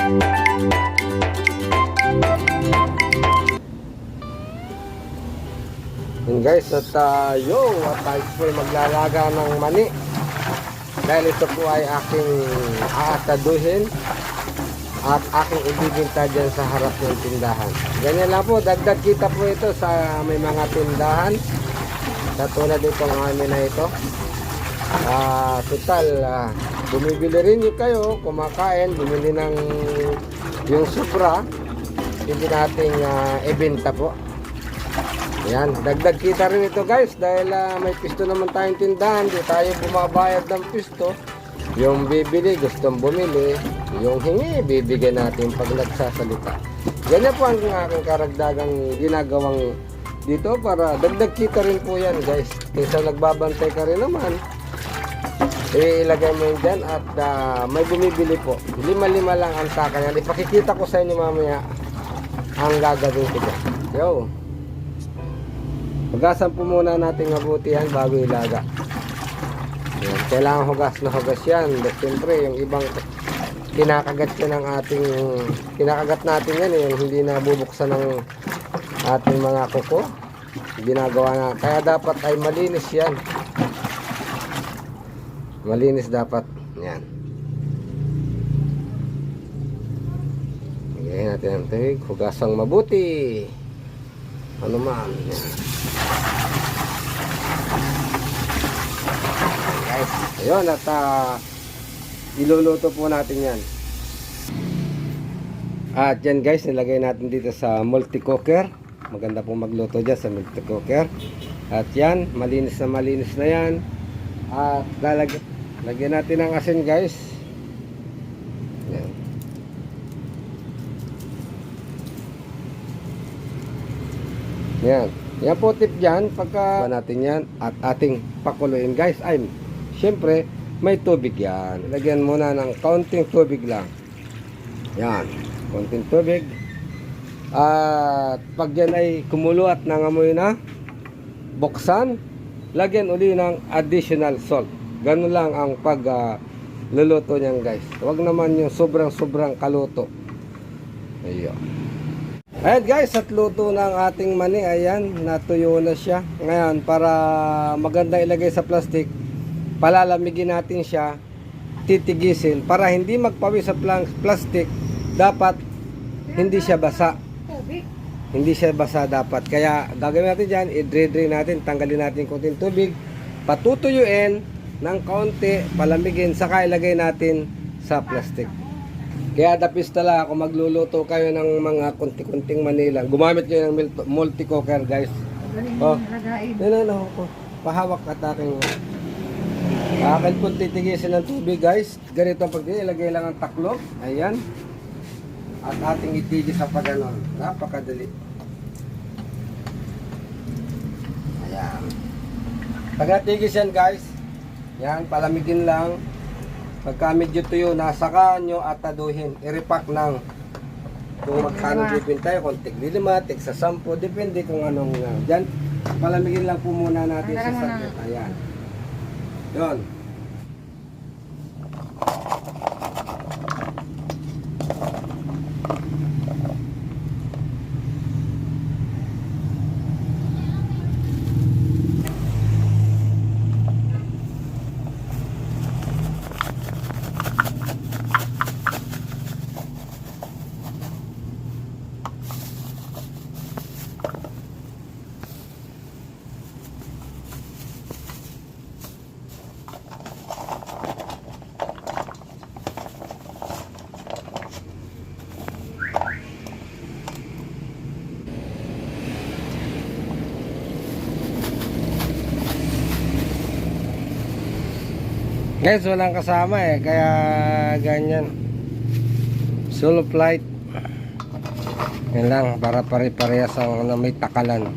Yun guys, at tayo po ay maglalaga ng mani dahil ito po ay aking aataduhin at aking ibibinta dyan sa harap ng tindahan. Ganyan lang po, dagdag kita po ito sa may mga tindahan katulad itong amin na ito. Total, bumibili rin nyo kayo, kumakain, bumili ng yung sobra, hindi nating ibenta po. Yan, dagdag kita rin ito guys dahil may pisto naman tayong tindahan, di tayo bumabayad ng pisto. Yung bibili, gustong bumili, yung hingi, bibigyan natin pag nagsasalita. Ganyan po ang aking karagdagang ginagawang dito para dagdag kita rin po yan guys. Kaysa nagbabantay ka rin naman, ilagay mo yun dyan at may bumibili po. 5 lang ang taka yan. Ipakikita ko sa inyo mamaya ang gagawin ko dyan. Yo! Hugasan po muna natin mabuti yan bago ilaga. Yan, kailangan hugas na hugas yan. Siyempre, yung ibang kinakagat ko ng ating kinakagat natin yan, yung hindi na bubuksan ng ating mga kuko. Ginagawa na. Kaya dapat ay malinis yan. Malinis dapat. Yan. Lagyan natin ang tubig. Hugasang mabuti. Ano man. Yan. Guys, ayun at iluluto po natin yan. At yan guys, nilagay natin dito sa multi-cooker. Maganda pong magluto dyan sa multi-cooker. At yan, malinis na yan. At lagyan natin ng asin guys. Yan. Yan. Yan po tip dyan, pagka natin yan at ating pakuluin guys, ay syempre may tubig yan. Lagyan muna ng kaunting tubig lang. Yan, kaunting tubig. At pag yan ay kumulo at nangamoy na, buksan, lagyan uli ng additional salt. Ganun lang ang luluto niyan guys. Huwag naman yung sobrang kaluto. Ayun. Ayan guys, at luto ng ating mani. Ayan, natuyo na siya. Ngayon, para maganda ilagay sa plastic, palalamigin natin siya, titigisin. Para hindi magpawis sa plastic, dapat hindi siya basa. Hindi siya basa dapat. Kaya gagawin natin dyan, i-drain natin, tanggalin natin konting tubig, patutuyuin ng kaunti, palamigin, saka ilagay natin sa plastic. Kaya dapis tala kung magluluto kayo ng mga kunti-kunting Manila, gumamit kayo ng multi-cooker guys. Oh, no. Pahawak at aking po titigisin ng tubig guys. Ganito ang pagdili, ilagay lang ang taklob. Ayan. At ating itigis sa pagganon. Napakadali. Ayan. Pag natigis yan guys, yan, palamigin lang. Pagka medyo tuyo na, saka nyo ataduhin. I-repack ng kung magkano bibin tayo, kung tig-5, tig-10, depende kung anong dyan. Palamigin lang po muna natin sa saglit. Ayan. Yun. Guys, walang kasama kaya ganyan. Solo flight. Yan lang, para pare-parehas ang may takalan.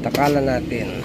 Takalan natin.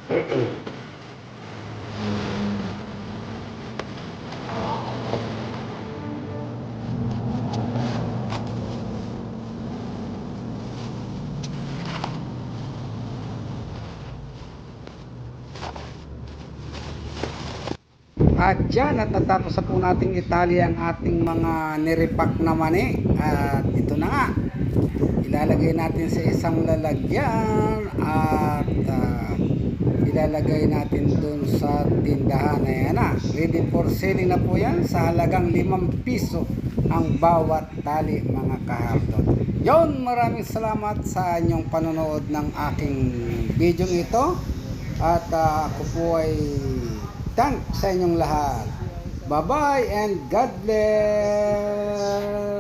At yan, natatapos na po nating itali ang ating mga nirepack na mani. At ito na nga, ilalagay natin sa isang lalagyan at ilalagay natin dun sa tindahan. Ayan na, ready for selling na po yan sa halagang 5 piso ang bawat tali, mga kahardon. Yon, maraming salamat sa inyong panonood ng aking video ito. At ako po ay thanks sa inyong lahat. Bye-bye and God bless!